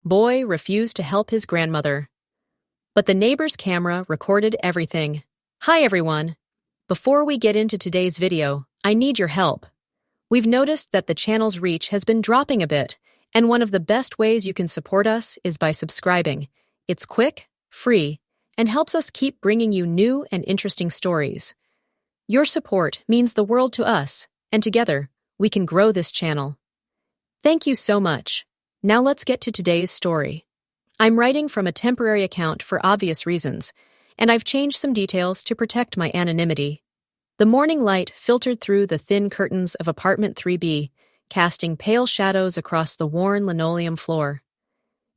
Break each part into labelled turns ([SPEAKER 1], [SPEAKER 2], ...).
[SPEAKER 1] Boy refused to help his grandmother. But the neighbor's camera recorded everything. Hi everyone! Before we get into today's video, I need your help. We've noticed that the channel's reach has been dropping a bit, and one of the best ways you can support us is by subscribing. It's quick, free, and helps us keep bringing you new and interesting stories. Your support means the world to us, and together, we can grow this channel. Thank you so much. Now let's get to today's story. I'm writing from a temporary account for obvious reasons, and I've changed some details to protect my anonymity. The morning light filtered through the thin curtains of apartment 3B, casting pale shadows across the worn linoleum floor.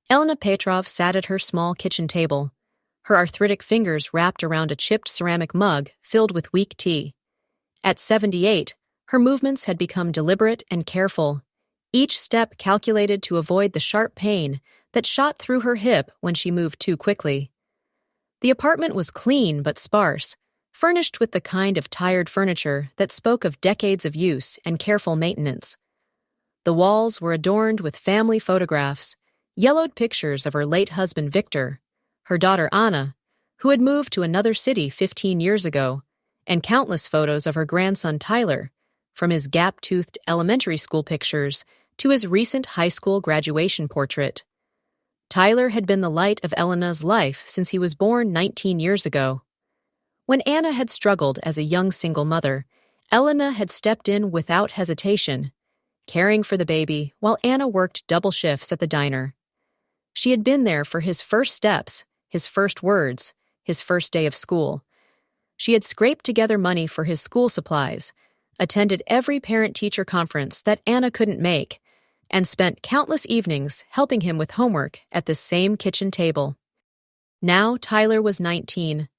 [SPEAKER 1] Elena Petrov sat at her small kitchen table, her arthritic fingers wrapped around a chipped ceramic mug filled with weak tea. At 78, her movements had become deliberate and careful, each step calculated to avoid the sharp pain that shot through her hip when she moved too quickly. The apartment was clean but sparse, furnished with the kind of tired furniture that spoke of decades of use and careful maintenance. The walls were adorned with family photographs, yellowed pictures of her late husband Victor, her daughter Anna, who had moved to another city 15 years ago, and countless photos of her grandson Tyler, from his gap-toothed elementary school pictures to his recent high school graduation portrait. Tyler had been the light of Elena's life since he was born 19 years ago. When Anna had struggled as a young single mother, Elena had stepped in without hesitation, caring for the baby while Anna worked double shifts at the diner. She had been there for his first steps, his first words, his first day of school. She had scraped together money for his school supplies, attended every parent-teacher conference that Anna couldn't make, and spent countless evenings helping him with homework at this same kitchen table. Now Tyler was 19,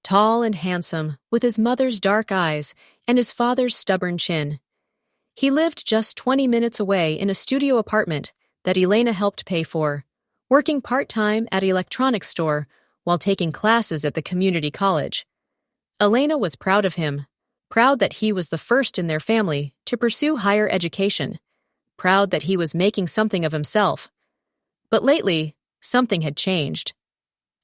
[SPEAKER 1] tall and handsome, with his mother's dark eyes and his father's stubborn chin. He lived just 20 minutes away in a studio apartment that Elena helped pay for, working part-time at an electronics store while taking classes at the community college. Elena was proud of him, proud that he was the first in their family to pursue higher education, proud that he was making something of himself. But lately, something had changed.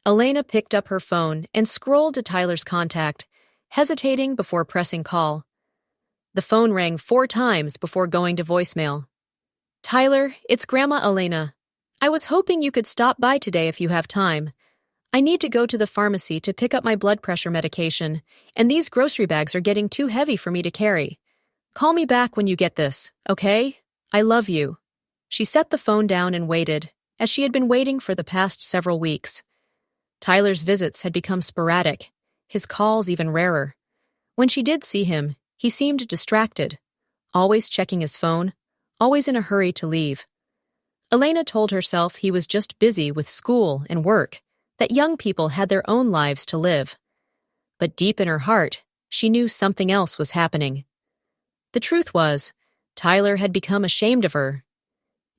[SPEAKER 1] Elena picked up her phone and scrolled to Tyler's contact, hesitating before pressing call. The phone rang 4 times before going to voicemail. "Tyler, it's Grandma Elena. I was hoping you could stop by today if you have time. I need to go to the pharmacy to pick up my blood pressure medication, and these grocery bags are getting too heavy for me to carry. Call me back when you get this, okay? I love you." She set the phone down and waited, as she had been waiting for the past several weeks. Tyler's visits had become sporadic, his calls even rarer. When she did see him, he seemed distracted, always checking his phone, always in a hurry to leave. Elena told herself he was just busy with school and work, that young people had their own lives to live. But deep in her heart, she knew something else was happening. The truth was, Tyler had become ashamed of her.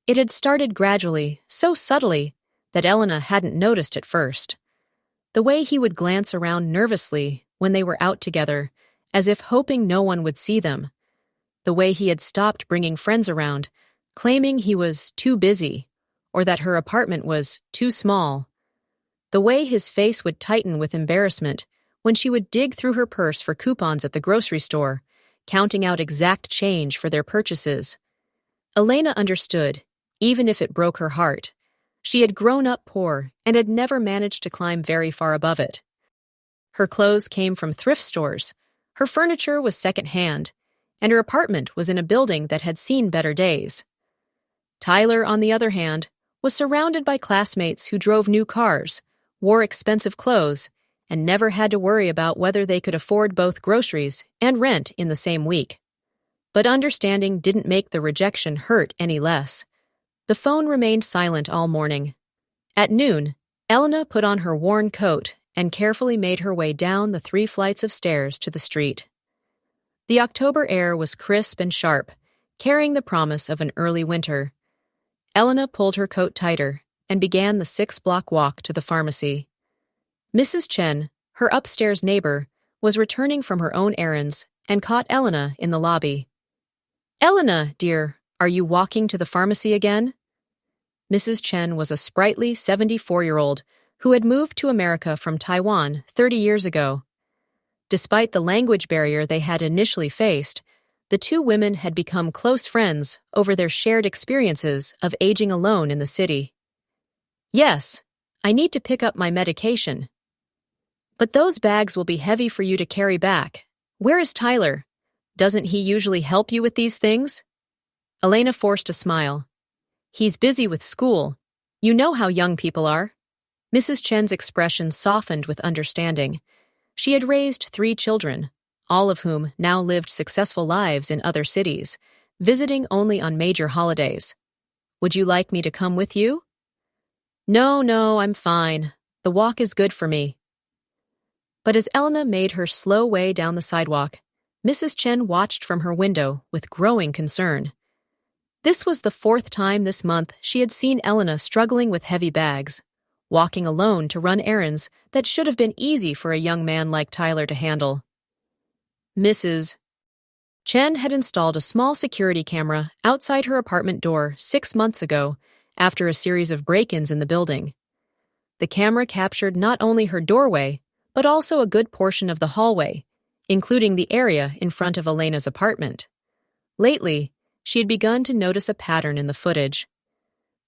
[SPEAKER 1] It had started gradually, so subtly, that Elena hadn't noticed at first. The way he would glance around nervously when they were out together, as if hoping no one would see them. The way he had stopped bringing friends around, claiming he was too busy, or that her apartment was too small. The way his face would tighten with embarrassment when she would dig through her purse for coupons at the grocery store, counting out exact change for their purchases. Elena understood, even if it broke her heart. She had grown up poor and had never managed to climb very far above it. Her clothes came from thrift stores, her furniture was second-hand, and her apartment was in a building that had seen better days. Tyler, on the other hand, was surrounded by classmates who drove new cars, wore expensive clothes, and never had to worry about whether they could afford both groceries and rent in the same week. But understanding didn't make the rejection hurt any less. The phone remained silent all morning. At noon, Elena put on her worn coat and carefully made her way down the 3 flights of stairs to the street. The October air was crisp and sharp, carrying the promise of an early winter. Elena pulled her coat tighter and began the 6-block walk to the pharmacy. Mrs. Chen, her upstairs neighbor, was returning from her own errands and caught Elena in the lobby. "Elena, dear, are you walking to the pharmacy again?" Mrs. Chen was a sprightly 74-year-old who had moved to America from Taiwan 30 years ago. Despite the language barrier they had initially faced, the two women had become close friends over their shared experiences of aging alone in the city. "Yes, I need to pick up my medication. But those bags will be heavy for you to carry back. Where is Tyler? Doesn't he usually help you with these things?" Elena forced a smile. "He's busy with school. You know how young people are." Mrs. Chen's expression softened with understanding. She had raised 3 children, all of whom now lived successful lives in other cities, visiting only on major holidays. "Would you like me to come with you?" No, I'm fine. The walk is good for me." But as Elena made her slow way down the sidewalk, Mrs. Chen watched from her window with growing concern. This was the 4th time this month she had seen Elena struggling with heavy bags, walking alone to run errands that should have been easy for a young man like Tyler to handle. Mrs. Chen had installed a small security camera outside her apartment door 6 months ago after a series of break-ins in the building. The camera captured not only her doorway, but also a good portion of the hallway, including the area in front of Elena's apartment. Lately, she had begun to notice a pattern in the footage.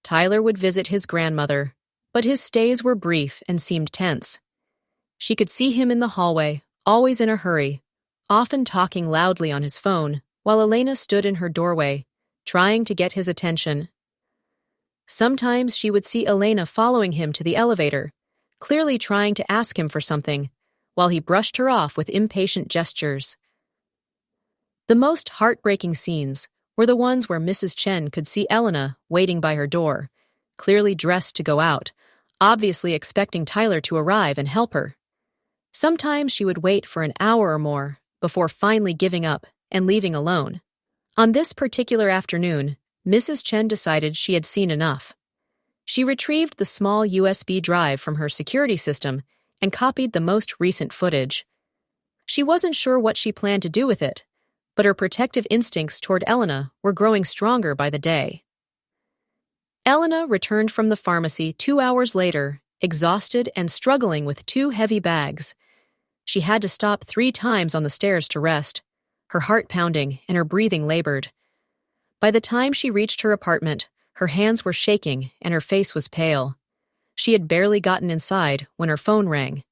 [SPEAKER 1] Tyler would visit his grandmother, but his stays were brief and seemed tense. She could see him in the hallway, always in a hurry, often talking loudly on his phone, while Elena stood in her doorway, trying to get his attention. Sometimes she would see Elena following him to the elevator, clearly trying to ask him for something, while he brushed her off with impatient gestures. The most heartbreaking scenes were the ones where Mrs. Chen could see Elena waiting by her door, clearly dressed to go out, obviously expecting Tyler to arrive and help her. Sometimes she would wait for an hour or more before finally giving up and leaving alone. On this particular afternoon, Mrs. Chen decided she had seen enough. She retrieved the small USB drive from her security system and copied the most recent footage. She wasn't sure what she planned to do with it, but her protective instincts toward Elena were growing stronger by the day. Elena returned from the pharmacy 2 hours later, exhausted and struggling with 2 heavy bags. She had to stop 3 times on the stairs to rest, her heart pounding and her breathing labored. By the time she reached her apartment, her hands were shaking and her face was pale. She had barely gotten inside when her phone rang.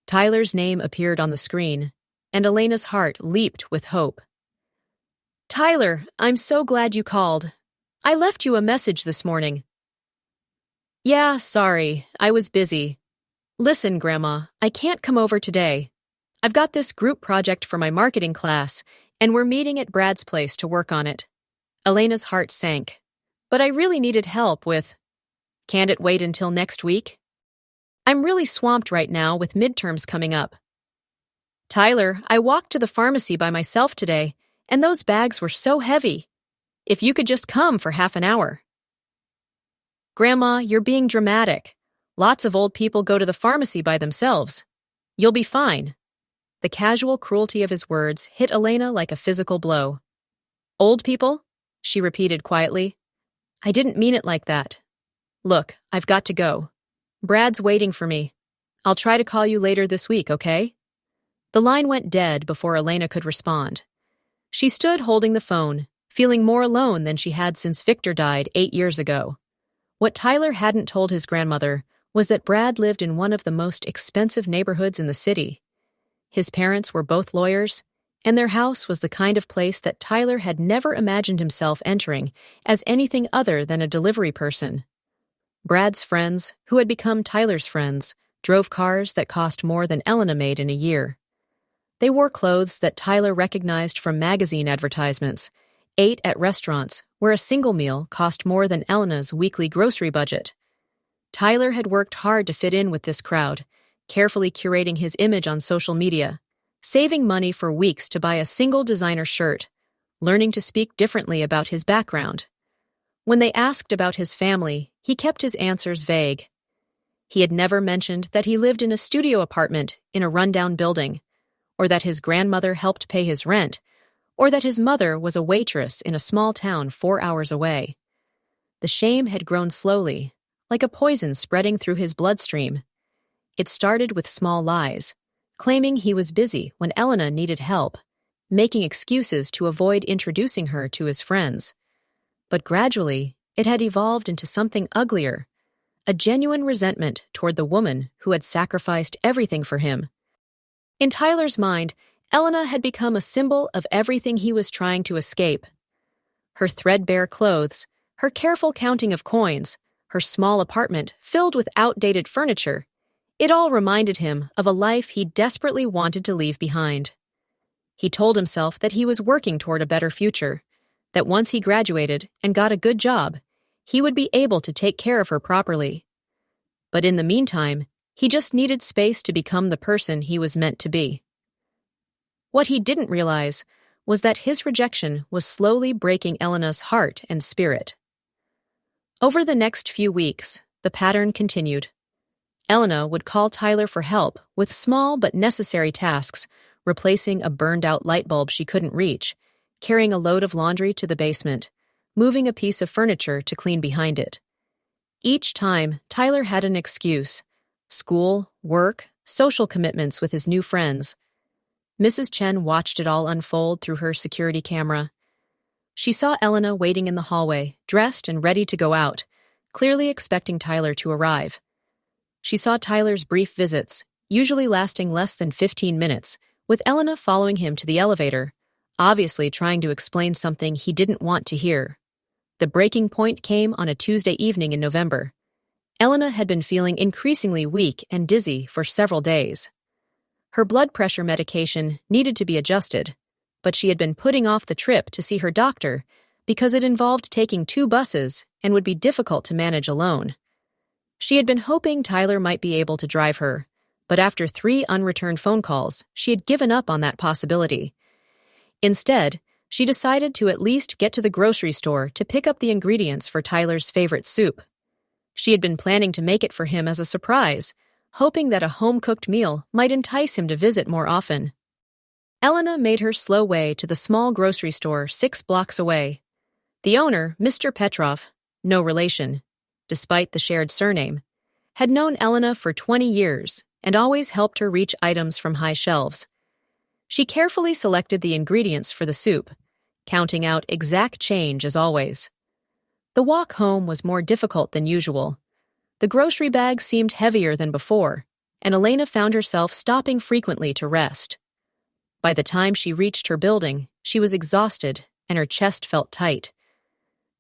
[SPEAKER 1] Tyler's name appeared on the screen, and Elena's heart leaped with hope. "Tyler, I'm so glad you called. I left you a message this morning." "Yeah, sorry, I was busy. Listen, Grandma, I can't come over today. I've got this group project for my marketing class, and we're meeting at Brad's place to work on it." Elena's heart sank. "But I really needed help with—" "Can't it wait until next week?" "I'm really swamped right now with midterms coming up." "Tyler, I walked to the pharmacy by myself today, and those bags were so heavy. If you could just come for half an hour." "Grandma, you're being dramatic. Lots of old people go to the pharmacy by themselves. You'll be fine." The casual cruelty of his words hit Elena like a physical blow. "Old people?" she repeated quietly. "I didn't mean it like that. Look, I've got to go. Brad's waiting for me. I'll try to call you later this week, okay?" The line went dead before Elena could respond. She stood holding the phone, feeling more alone than she had since Victor died 8 years ago. What Tyler hadn't told his grandmother was that Brad lived in one of the most expensive neighborhoods in the city. His parents were both lawyers, and their house was the kind of place that Tyler had never imagined himself entering as anything other than a delivery person. Brad's friends, who had become Tyler's friends, drove cars that cost more than Elena made in a year. They wore clothes that Tyler recognized from magazine advertisements, ate at restaurants where a single meal cost more than Elena's weekly grocery budget. Tyler had worked hard to fit in with this crowd, carefully curating his image on social media, saving money for weeks to buy a single designer shirt, learning to speak differently about his background. When they asked about his family, he kept his answers vague. He had never mentioned that he lived in a studio apartment in a rundown building, or that his grandmother helped pay his rent, or that his mother was a waitress in a small town 4 hours away. The shame had grown slowly, like a poison spreading through his bloodstream. It started with small lies, claiming he was busy when Elena needed help, making excuses to avoid introducing her to his friends. But gradually, it had evolved into something uglier, a genuine resentment toward the woman who had sacrificed everything for him. In Tyler's mind, Elena had become a symbol of everything he was trying to escape. Her threadbare clothes, her careful counting of coins, her small apartment filled with outdated furniture, it all reminded him of a life he desperately wanted to leave behind. He told himself that he was working toward a better future, that once he graduated and got a good job, he would be able to take care of her properly. But in the meantime, he just needed space to become the person he was meant to be. What he didn't realize was that his rejection was slowly breaking Elena's heart and spirit. Over the next few weeks, the pattern continued. Elena would call Tyler for help with small but necessary tasks, replacing a burned-out light bulb she couldn't reach, carrying a load of laundry to the basement, moving a piece of furniture to clean behind it. Each time, Tyler had an excuse: school, work, social commitments with his new friends. Mrs. Chen watched it all unfold through her security camera. She saw Elena waiting in the hallway, dressed and ready to go out, clearly expecting Tyler to arrive. She saw Tyler's brief visits, usually lasting less than 15 minutes, with Elena following him to the elevator, obviously trying to explain something he didn't want to hear. The breaking point came on a Tuesday evening in November. Elena had been feeling increasingly weak and dizzy for several days. Her blood pressure medication needed to be adjusted, but she had been putting off the trip to see her doctor because it involved taking 2 buses and would be difficult to manage alone. She had been hoping Tyler might be able to drive her, but after 3 unreturned phone calls, she had given up on that possibility. Instead, she decided to at least get to the grocery store to pick up the ingredients for Tyler's favorite soup. She had been planning to make it for him as a surprise, hoping that a home-cooked meal might entice him to visit more often. Elena made her slow way to the small grocery store 6 blocks away. The owner, Mr. Petrov, no relation, despite the shared surname, had known Elena for 20 years and always helped her reach items from high shelves. She carefully selected the ingredients for the soup, counting out exact change as always. The walk home was more difficult than usual. The grocery bag seemed heavier than before, and Elena found herself stopping frequently to rest. By the time she reached her building, she was exhausted and her chest felt tight.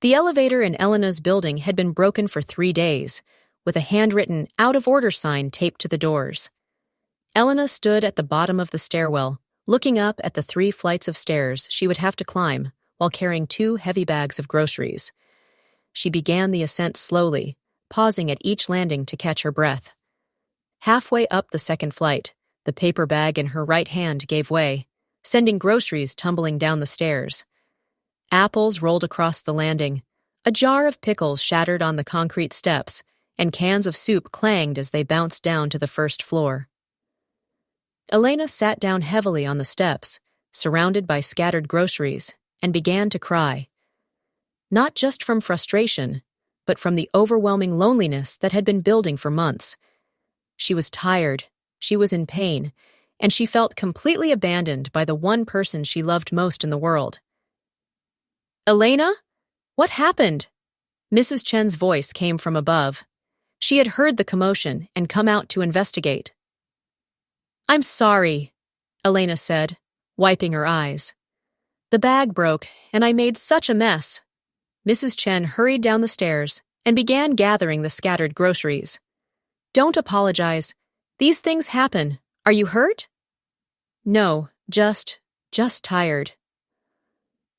[SPEAKER 1] The elevator in Elena's building had been broken for 3 days, with a handwritten out-of-order sign taped to the doors. Elena stood at the bottom of the stairwell, looking up at the 3 flights of stairs she would have to climb while carrying 2 heavy bags of groceries. She began the ascent slowly, pausing at each landing to catch her breath. Halfway up the 2nd flight, the paper bag in her right hand gave way, sending groceries tumbling down the stairs. Apples rolled across the landing, a jar of pickles shattered on the concrete steps, and cans of soup clanged as they bounced down to the 1st floor. Elena sat down heavily on the steps, surrounded by scattered groceries, and began to cry. Not just from frustration, but from the overwhelming loneliness that had been building for months. She was tired, she was in pain, and she felt completely abandoned by the one person she loved most in the world. "Elena? What happened?" Mrs. Chen's voice came from above. She had heard the commotion and come out to investigate. "I'm sorry," Elena said, wiping her eyes. "The bag broke, and I made such a mess." Mrs. Chen hurried down the stairs and began gathering the scattered groceries. "Don't apologize. These things happen. Are you hurt?" "No, just tired."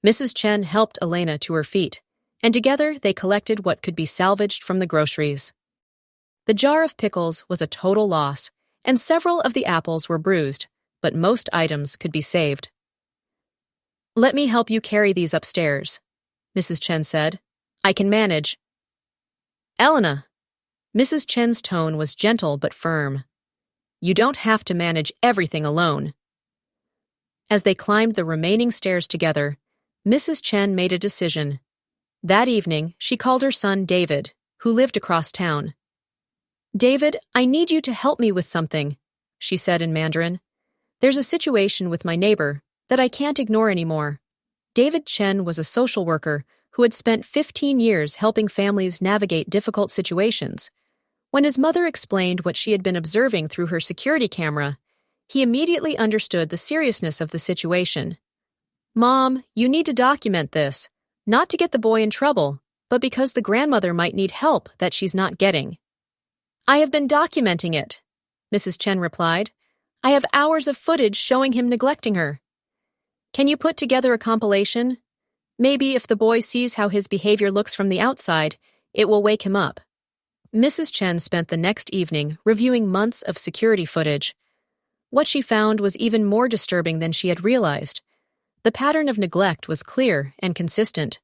[SPEAKER 1] Mrs. Chen helped Elena to her feet, and together they collected what could be salvaged from the groceries. The jar of pickles was a total loss, and several of the apples were bruised, but most items could be saved. "Let me help you carry these upstairs," Mrs. Chen said. "I can manage." "Elena," Mrs. Chen's tone was gentle but firm. "You don't have to manage everything alone." As they climbed the remaining stairs together, Mrs. Chen made a decision. That evening, she called her son David, who lived across town. "David, I need you to help me with something," she said in Mandarin. "There's a situation with my neighbor that I can't ignore anymore." David Chen was a social worker who had spent 15 years helping families navigate difficult situations. When his mother explained what she had been observing through her security camera, he immediately understood the seriousness of the situation. "Mom, you need to document this, not to get the boy in trouble, but because the grandmother might need help that she's not getting." "I have been documenting it," Mrs. Chen replied. "I have hours of footage showing him neglecting her." "Can you put together a compilation? Maybe if the boy sees how his behavior looks from the outside, it will wake him up." Mrs. Chen spent the next evening reviewing months of security footage. What she found was even more disturbing than she had realized. The pattern of neglect was clear and consistent.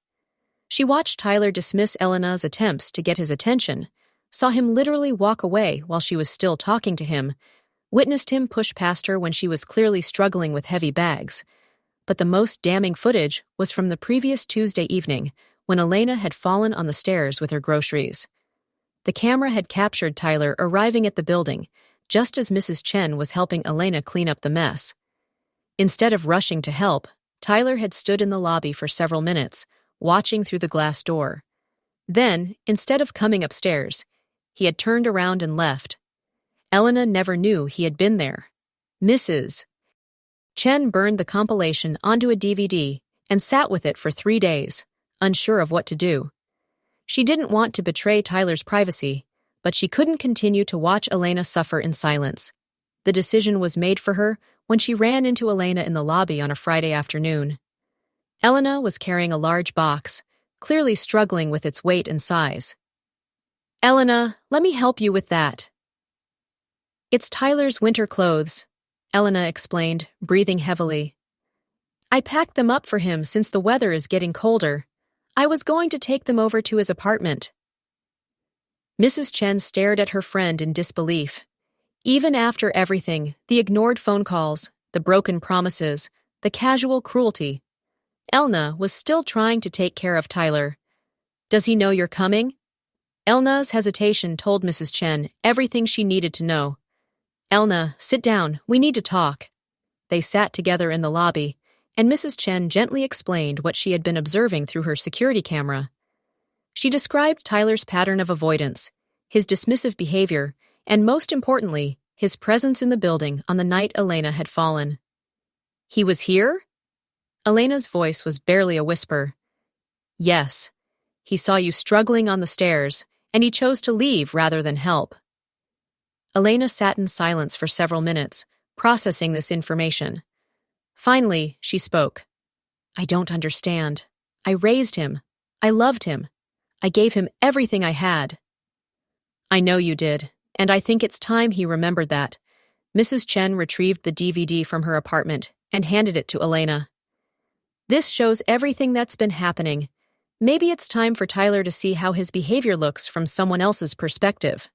[SPEAKER 1] She watched Tyler dismiss Elena's attempts to get his attention, saw him literally walk away while she was still talking to him, witnessed him push past her when she was clearly struggling with heavy bags. But the most damning footage was from the previous Tuesday evening, when Elena had fallen on the stairs with her groceries. The camera had captured Tyler arriving at the building, just as Mrs. Chen was helping Elena clean up the mess. Instead of rushing to help, Tyler had stood in the lobby for several minutes, watching through the glass door. Then, instead of coming upstairs, he had turned around and left. Elena never knew he had been there. Mrs. Chen burned the compilation onto a DVD and sat with it for 3 days, unsure of what to do. She didn't want to betray Tyler's privacy, but she couldn't continue to watch Elena suffer in silence. The decision was made for her when she ran into Elena in the lobby on a Friday afternoon. Elena was carrying a large box, clearly struggling with its weight and size. "Elena, let me help you with that." "It's Tyler's winter clothes," Elena explained, breathing heavily. "I packed them up for him since the weather is getting colder. I was going to take them over to his apartment." Mrs. Chen stared at her friend in disbelief. Even after everything, the ignored phone calls, the broken promises, the casual cruelty, Elna was still trying to take care of Tyler. "Does he know you're coming?" Elna's hesitation told Mrs. Chen everything she needed to know. "Elna, sit down, we need to talk." They sat together in the lobby, and Mrs. Chen gently explained what she had been observing through her security camera. She described Tyler's pattern of avoidance, his dismissive behavior, and most importantly, his presence in the building on the night Elena had fallen. "He was here?" Elena's voice was barely a whisper. "Yes. He saw you struggling on the stairs, and he chose to leave rather than help." Elena sat in silence for several minutes, processing this information. Finally, she spoke. "I don't understand. I raised him. I loved him. I gave him everything I had." "I know you did, and I think it's time he remembered that." Mrs. Chen retrieved the DVD from her apartment and handed it to Elena. "This shows everything that's been happening. Maybe it's time for Tyler to see how his behavior looks from someone else's perspective."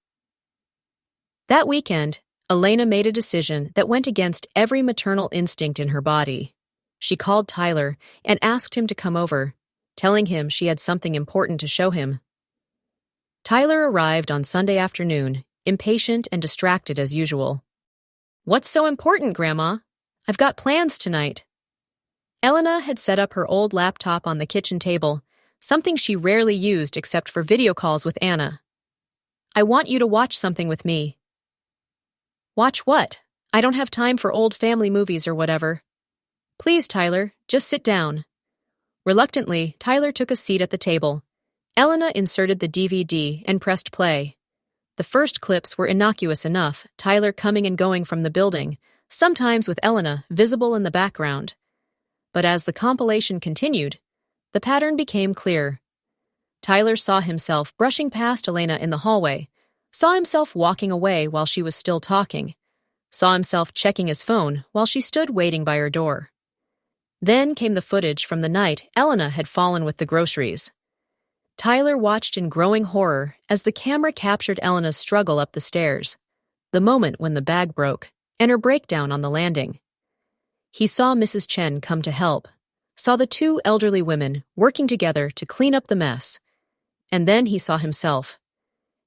[SPEAKER 1] That weekend, Elena made a decision that went against every maternal instinct in her body. She called Tyler and asked him to come over, telling him she had something important to show him. Tyler arrived on Sunday afternoon, impatient and distracted as usual. "What's so important, Grandma? I've got plans tonight." Elena had set up her old laptop on the kitchen table, something she rarely used except for video calls with Anna. "I want you to watch something with me." "Watch what? I don't have time for old family movies or whatever." "Please, Tyler, just sit down." Reluctantly, Tyler took a seat at the table. Elena inserted the DVD and pressed play. The first clips were innocuous enough, Tyler coming and going from the building, sometimes with Elena visible in the background. But as the compilation continued, the pattern became clear. Tyler saw himself brushing past Elena in the hallway, saw himself walking away while she was still talking, saw himself checking his phone while she stood waiting by her door. Then came the footage from the night Elena had fallen with the groceries. Tyler watched in growing horror as the camera captured Elena's struggle up the stairs, the moment when the bag broke, and her breakdown on the landing. He saw Mrs. Chen come to help, saw the two elderly women working together to clean up the mess. And then he saw himself.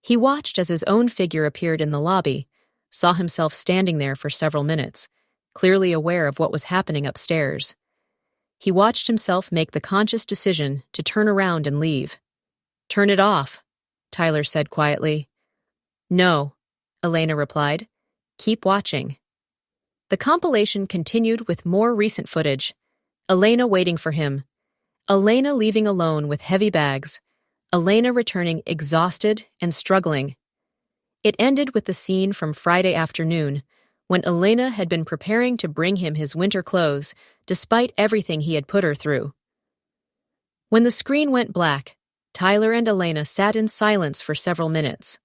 [SPEAKER 1] He watched as his own figure appeared in the lobby, saw himself standing there for several minutes, clearly aware of what was happening upstairs. He watched himself make the conscious decision to turn around and leave. "Turn it off," Tyler said quietly. "No," Elena replied. "Keep watching." The compilation continued with more recent footage. Elena waiting for him. Elena leaving alone with heavy bags. Elena returning exhausted and struggling. It ended with the scene from Friday afternoon, when Elena had been preparing to bring him his winter clothes, despite everything he had put her through. When the screen went black, Tyler and Elena sat in silence for several minutes.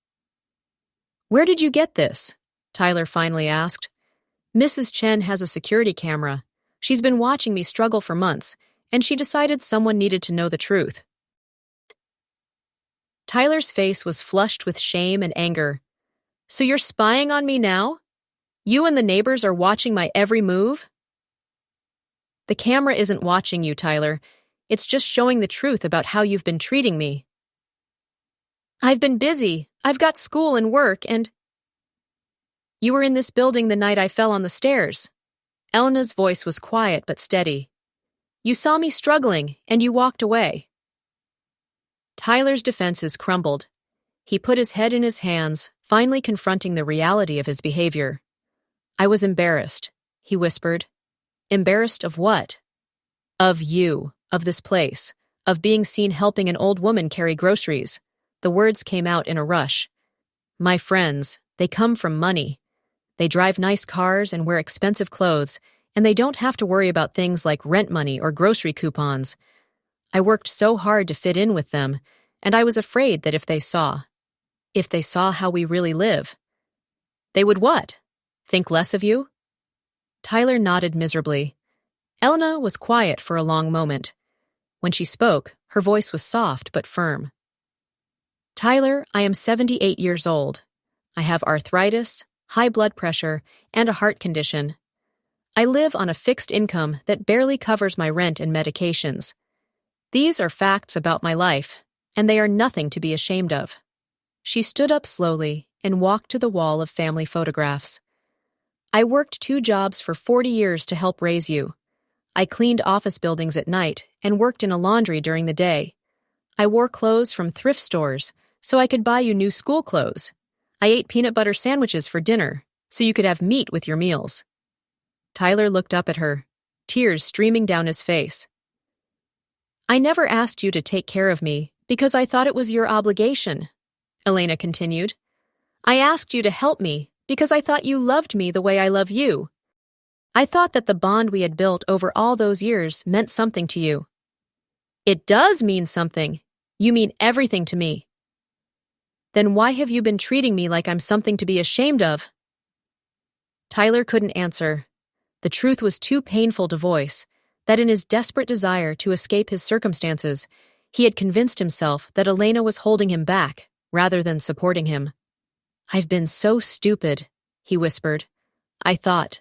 [SPEAKER 1] "Where did you get this?" Tyler finally asked. "Mrs. Chen has a security camera. She's been watching me struggle for months, and she decided someone needed to know the truth." Tyler's face was flushed with shame and anger. "So you're spying on me now? You and the neighbors are watching my every move?" "The camera isn't watching you, Tyler. It's just showing the truth about how you've been treating me." "I've been busy. I've got school and work, and—" "You were in this building the night I fell on the stairs." Elena's voice was quiet but steady. "You saw me struggling, and you walked away." Tyler's defenses crumbled. He put his head in his hands, finally confronting the reality of his behavior. "I was embarrassed," he whispered. "Embarrassed of what?" "Of you, of this place, of being seen helping an old woman carry groceries." The words came out in a rush. "My friends, they come from money. They drive nice cars and wear expensive clothes, and they don't have to worry about things like rent money or grocery coupons. I worked so hard to fit in with them, and I was afraid that if they saw how we really live, they would what? Think less of you?" Tyler nodded miserably. Elena was quiet for a long moment. When she spoke, her voice was soft but firm. "Tyler, I am 78 years old. I have arthritis, high blood pressure, and a heart condition. I live on a fixed income that barely covers my rent and medications. These are facts about my life, and they are nothing to be ashamed of." She stood up slowly and walked to the wall of family photographs. "I worked 2 jobs for 40 years to help raise you. I cleaned office buildings at night and worked in a laundry during the day. I wore clothes from thrift stores so I could buy you new school clothes. I ate peanut butter sandwiches for dinner so you could have meat with your meals." Tyler looked up at her, tears streaming down his face. "I never asked you to take care of me because I thought it was your obligation," Elena continued. "I asked you to help me because I thought you loved me the way I love you. I thought that the bond we had built over all those years meant something to you." "It does mean something. You mean everything to me." "Then why have you been treating me like I'm something to be ashamed of?" Tyler couldn't answer. The truth was too painful to voice, that in his desperate desire to escape his circumstances, he had convinced himself that Elena was holding him back rather than supporting him. "I've been so stupid," he whispered. I thought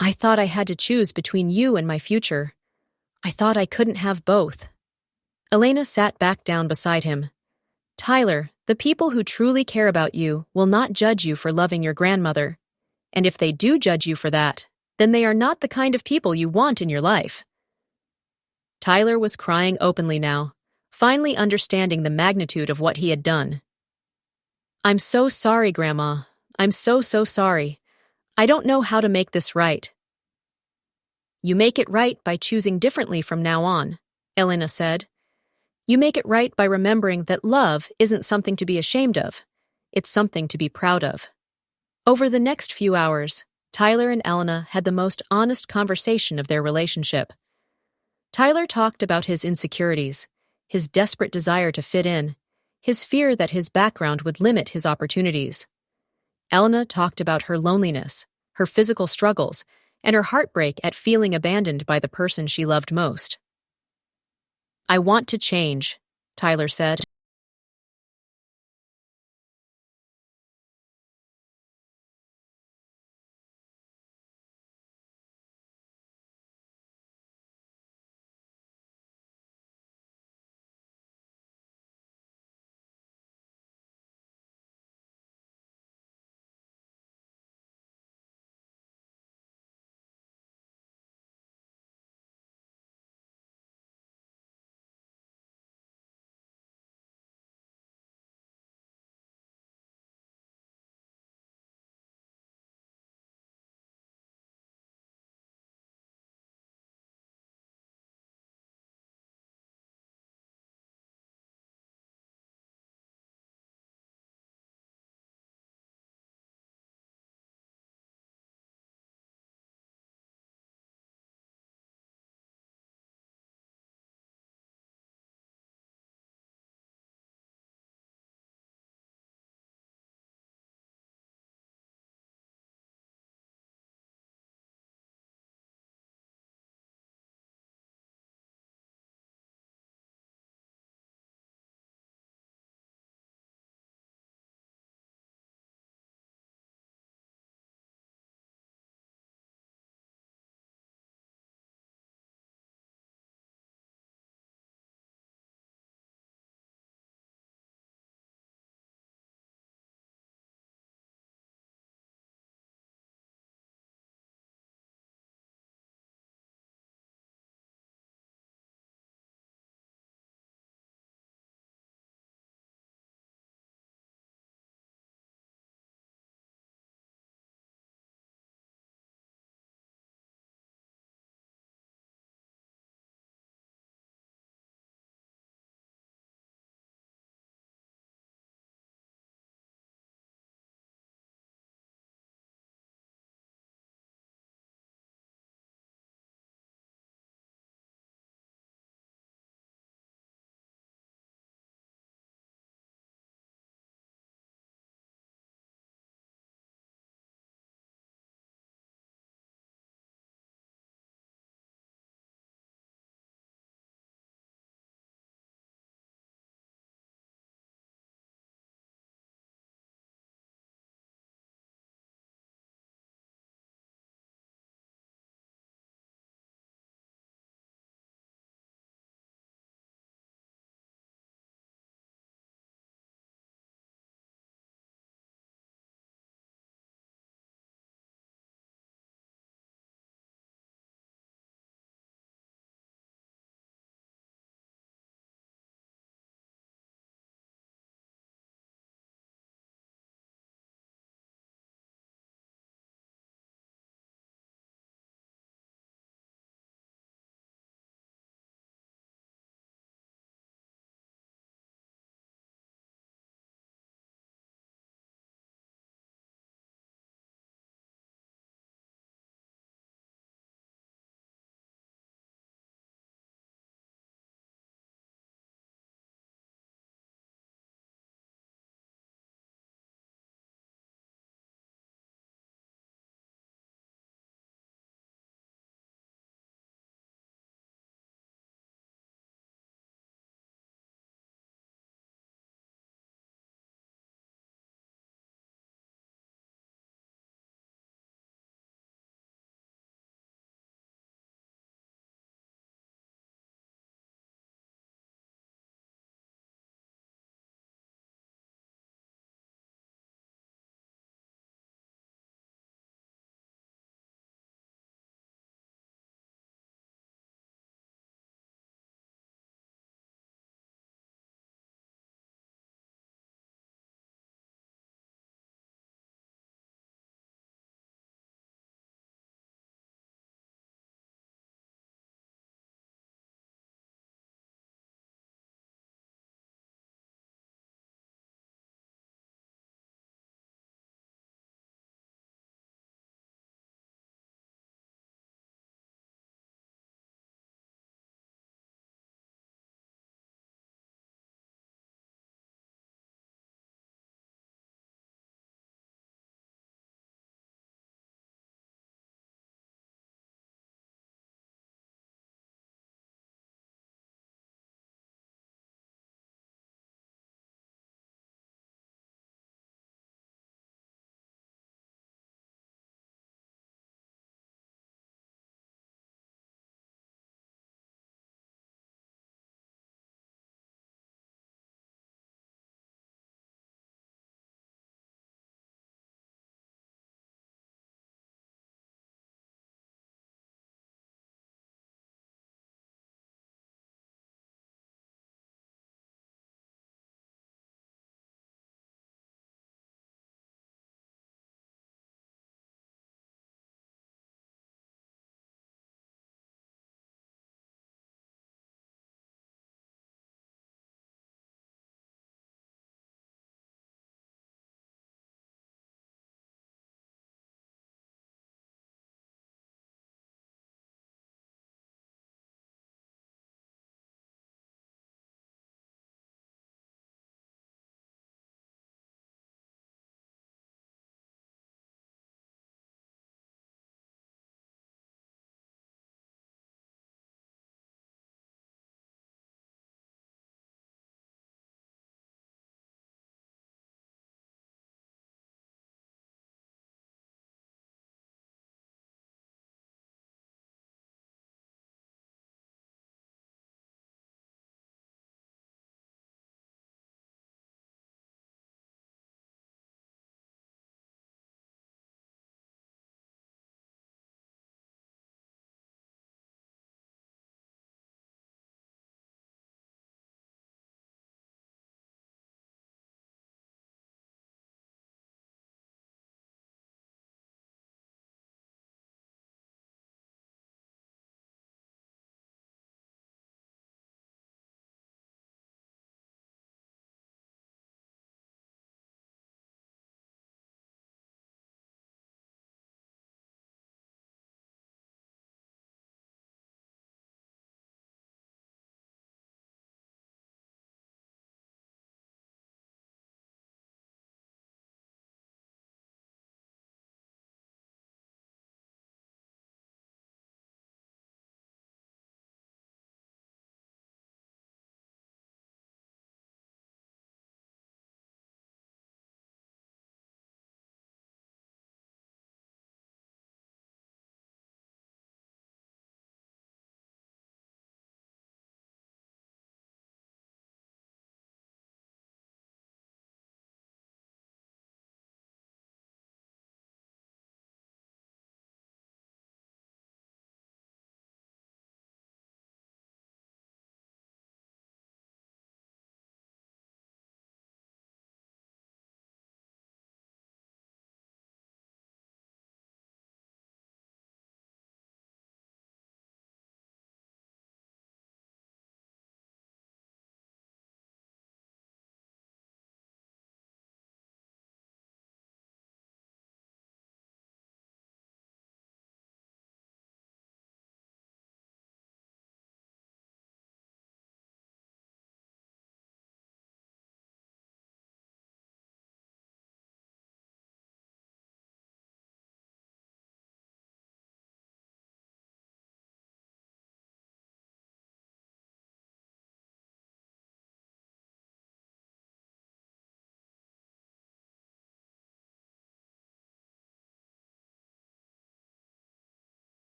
[SPEAKER 1] I had to choose between you and my future. I thought I couldn't have both." Elena sat back down beside him. "Tyler, the people who truly care about you will not judge you for loving your grandmother. And if they do judge you for that, then they are not the kind of people you want in your life." Tyler was crying openly now, finally understanding the magnitude of what he had done. "I'm so sorry, Grandma. I'm so sorry. I don't know how to make this right." "You make it right by choosing differently from now on," Elena said. "You make it right by remembering that love isn't something to be ashamed of. It's something to be proud of." Over the next few hours, Tyler and Elena had the most honest conversation of their relationship. Tyler talked about his insecurities, his desperate desire to fit in, his fear that his background would limit his opportunities. Elena talked about her loneliness, her physical struggles, and her heartbreak at feeling abandoned by the person she loved most. "I want to change," Tyler said.